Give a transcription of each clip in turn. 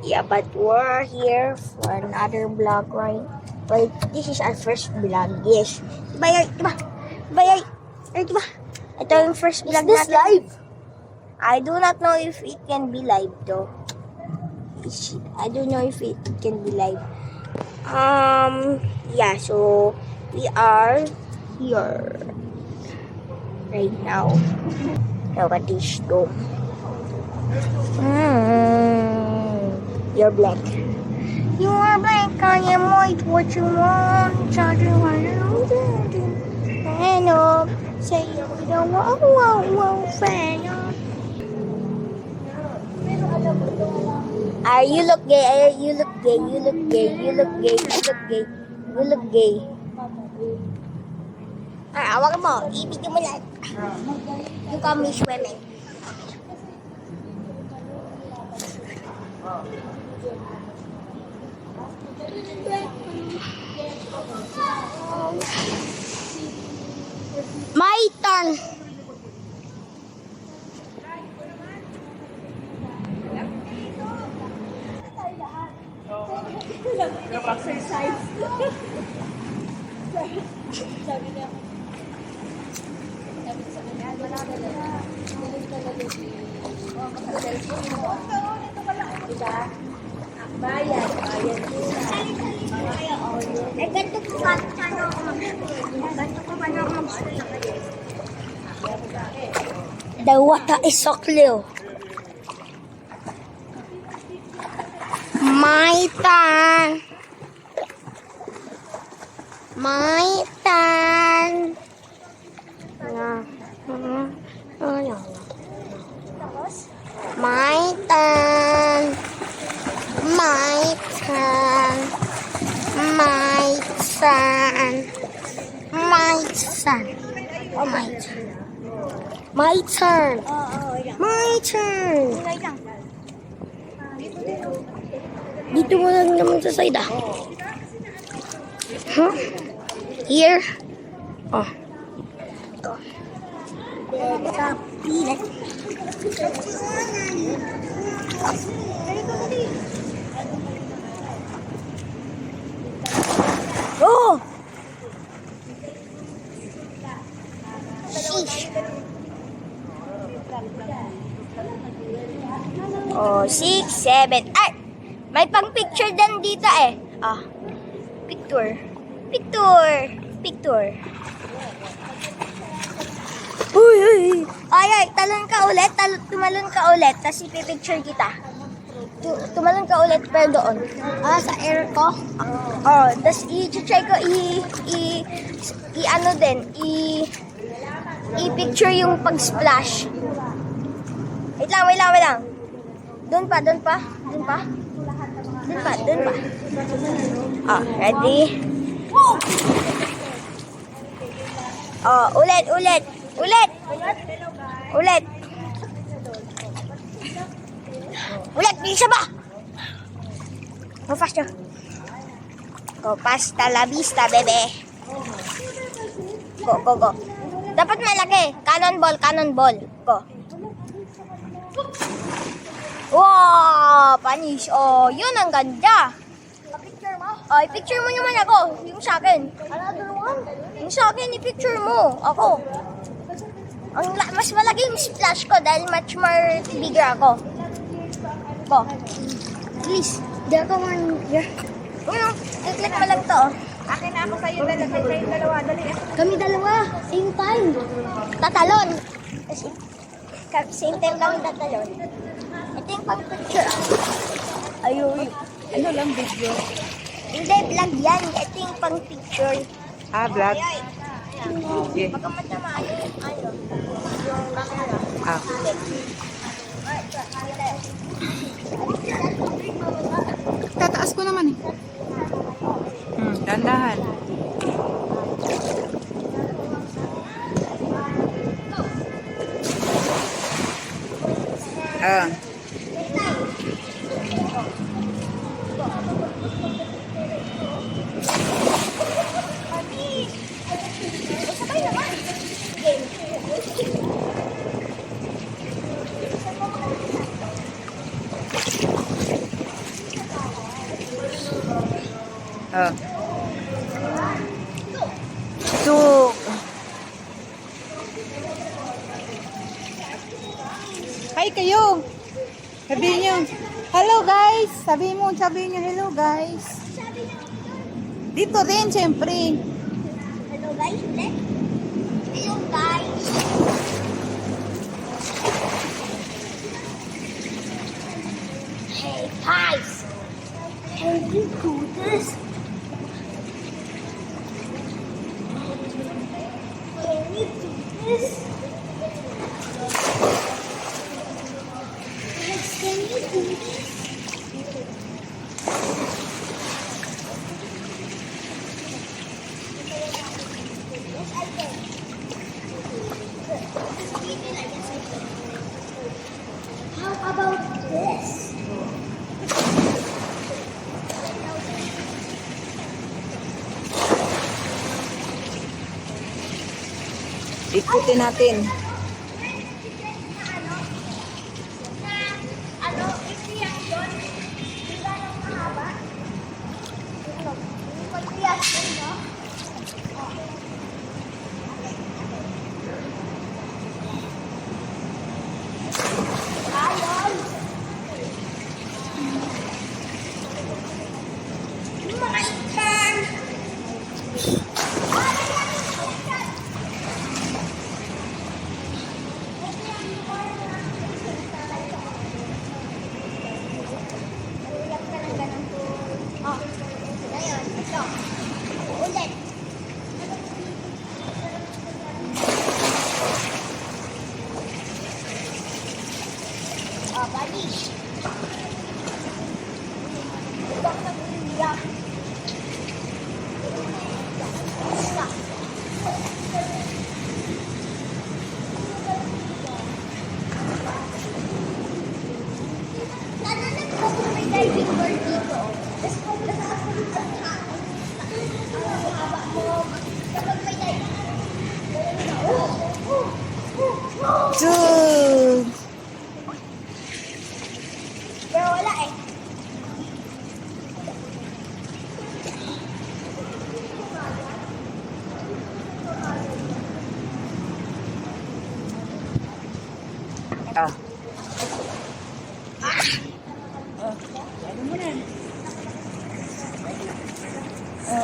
Yeah, but we're here for another vlog, right? But this is our first vlog, yes. Diba yun? Diba? Diba yun? Diba? Ito yung first vlog natin. Is this live? I do not know if it can be live though. I don't know if it can be live. Yeah, so we are here right now. Look at this dome. You're black. You are black, I am white. What you want? Charging one. And up, say you don't want fan. You look gay. You look gay. You look gay. You look gay. You look gay. You look gay. Awak mo. Ibigay mo lang. You call me swimming. My turn. Exercise. Sabi niya. Bayan. Eh, ganito ko ba ako Ganito ko ba ako The water is so clear. My turn. My turn. My turn. My turn. My turn. My turn. Oh, my turn. My turn. My turn. Dito mo lang naman sa side ah. Huh? Here. Oh. Ito. Kapilat. Oh! Sheesh. Oh, 6, 7. Ay! May pang picture din dito eh. Ah. Picture. Picture. Picture. Uy, uy. Ay, talon ka ulit. Tumalon ka ulit. Tapos ipipicture kita. Tumalon ka ulit pero doon. Sa air ko. Oh, tapos i-try ko ano din. I-picture yung pag-splash. Wait lang. Doon pa. Doon pa. Ready? Ulit. Bisa ba? Go faster. Go pasta la vista, bebe. Go. Dapat malaki. Cannonball. Go. Wow! Panis. Oh, yun ang ganda. Picture mo? Ay, picture mo naman ako. Yung sa akin. Ano, dulungan? Yung sa akin, i-picture mo. Ako. Mas malaki yung splash ko dahil much more bigger ako. Go. Please. Di ako man. I-click mo lang to. Akin na ako sa'yo dalawa. Dali. Kami dalawa. Same time. Tatalon. Same time kami tatalon. Ito yung pang-picture. Ayun. Ano lang video? Hindi, vlog yan. Ito yung pang-picture. Vlog? Okay. Baka matamaan yung ano. Yung camera. Tataas ko naman eh. Dandahan. Sabay naman. Oh. So, hi kayo. Sabihin nyo, hello guys. Sabihin nyo, hello guys. Dito rin, syempre. Hello guys, hello guys. Hey guys, can you do this? Can you do this? Guys, can you do this? Yes, I can. How about this? Ikutin natin. Ano, ipiyak doon? Di ba nang mahaba? Pagpiyak doon, no? Ayun! Mga ikan! Oh, ngayon, ito. Ulit. Oh, balish. Ito ang pag-iiyak. Isa. Sana nagpo-may diving board dito. Tapos kung nasa ako rin sa tao, ang haba mo. Kapag may diving Two. pero wala eh. Ah.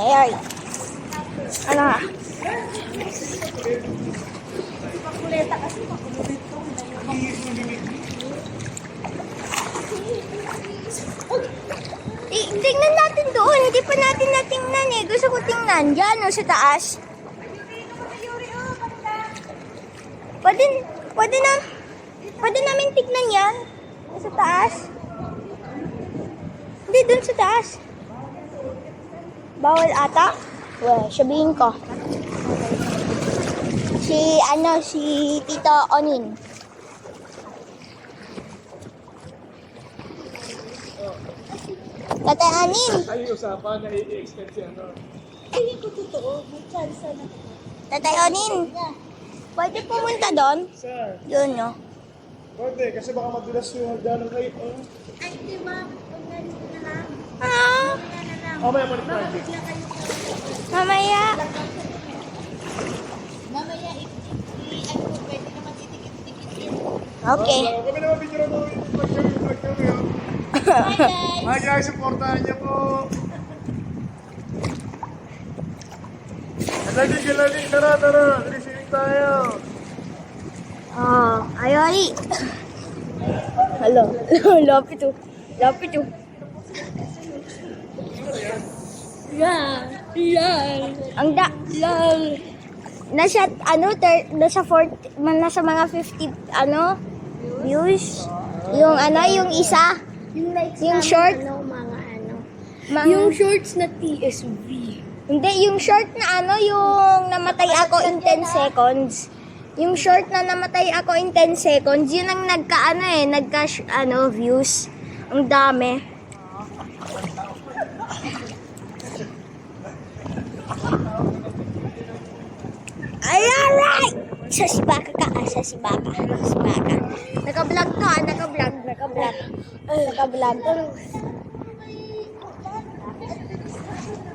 Ay, ano nga? Tingnan natin doon. Hindi pa natin natingnan eh. Gusto ko tingnan. Diyan o sa taas. Pwede, pwede namin tignan yan. Sa taas. Hindi, doon sa taas. Bawal ata? Well, sabihin ko. Si Tito Onin. Tatay Onin. Ay, usapan na i-extend si ano. Hindi ko totoo. May chance na. Tatay Onin. Pwede pumunta doon? Sir, Doon, no? pwede, kasi baka madulas yung hagdanan kayo. Oh. Ay, di ba? Na lang. Ah, Mamaya mo ni Friday. mamaya. Okay. Kami naman video mo yung vlog kami. Hi guys, supportahan niyo po. Lagi, tara. Receiving tayo. Oh, ayori. Hello. Lapit to. Yeah. Ang lang. Nasa nasa mga 50 views. Yung isa. Yung short. Yung shorts na TSV. Hindi, yung short na yung namatay ako in 10 seconds. Yung short na namatay ako in 10 seconds, yun ang views. Ang dami. Ay, alright! Sasibaka ka, sasibaka. Naka-vlog to, naka-vlog.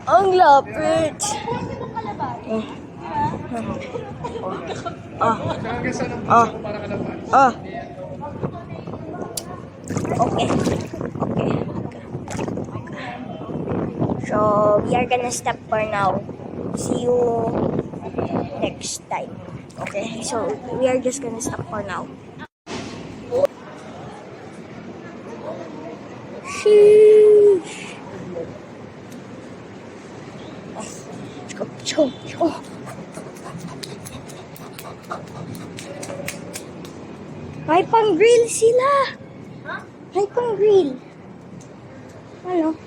Ang lapit. Hanggang saan ang puso ko para kalaban? Oh. Okay. Okay. So, we are gonna stop for now. See you next time. Okay? So, we are just gonna stop for now. Sheesh. Let's go. Let's go. Let's go. May pang-grill sila. May pang-grill. Ano?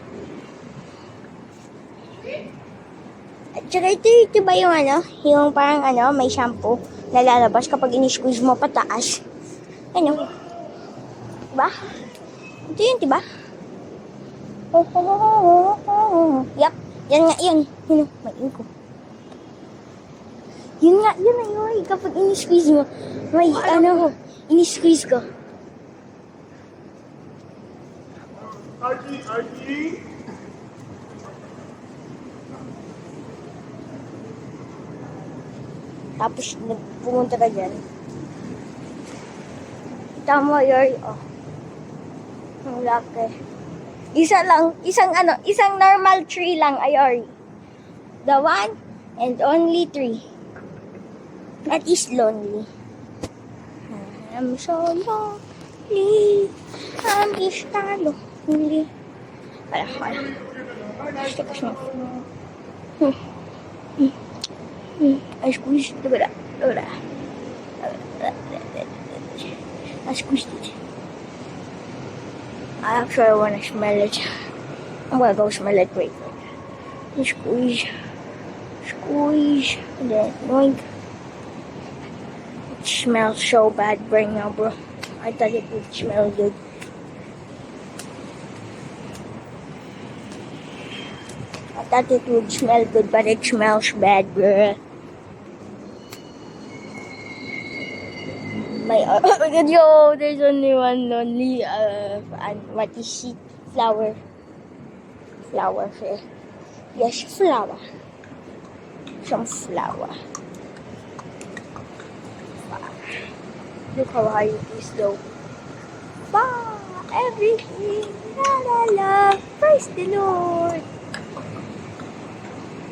At saka ito ba yung ano? Yung parang ano, may shampoo na lalabas kapag in-squeeze mo pataas. Ano? Diba? Ito yun, diba? Yup. Yan nga, yun. Yun, may ko. Yun nga, yun na yun. Kapag in-squeeze mo, may ano, in-squeeze ko. Archie! Tapos, pumunta ka dyan. Tama yun. Oh. Ang laki. Isa lang, isang normal tree lang, Ayori. The one and only tree. That is lonely. I'm so lonely. I'm just lonely. Wala. Stick siya. I squeezed it. Look at that. I squeezed it. I actually want to smell it. I'm gonna go smell it. Wait. Squeeze. Squeeze. And then yoink. It smells so bad right now, bro. I thought it would smell good. I thought it would smell good, but it smells bad, bro. Yo, there's only one lonely, what is it? Flower. Flower here. Yes, flower. Some flower. Look how high it is though. Wow, everything. La la la. Praise the Lord.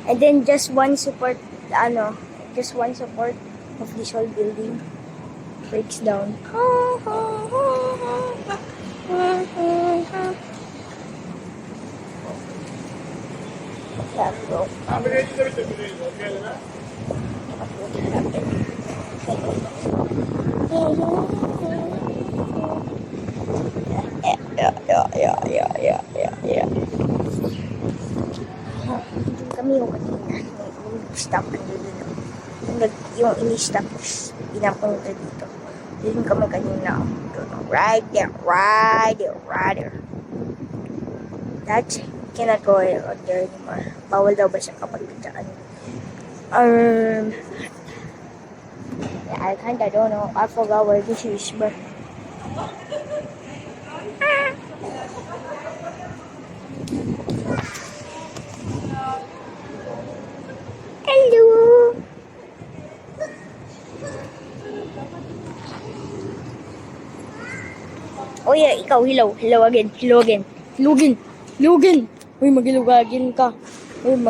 And then just one support, just one support of this whole building breaks down. Yeah, bro. Yeah. Kami yung kanina, stop yung ini-stop, pinapunta dito. Doon kami kanina. Right there. That cannot go out there anymore. Bawal daw ba siya kapag daan? I kinda don't know. I forgot where this is, but hello. Oh yeah, ikaw, hello again. Uy, magilawagin ka. Hello,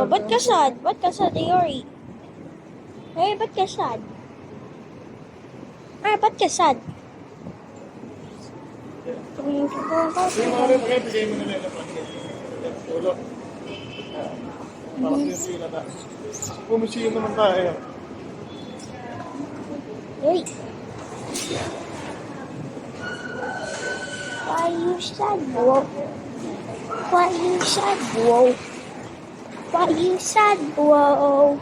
ba't ka sad? Ayori? Hey, ba't ka sad? Ba't ka sad? Pumisiyo naman tayo. Hey. Why you sad, bro? Why you sad, bro? Why you sad, bro?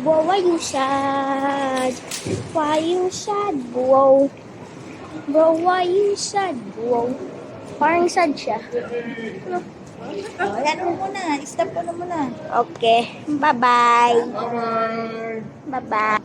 Bro, why you sad? Why you sad, bro? Bro, why you sad, bro? Parang sad siya. Wala na muna. Stop ko na muna. Okay. Bye-bye. Bye-bye! Bye-bye.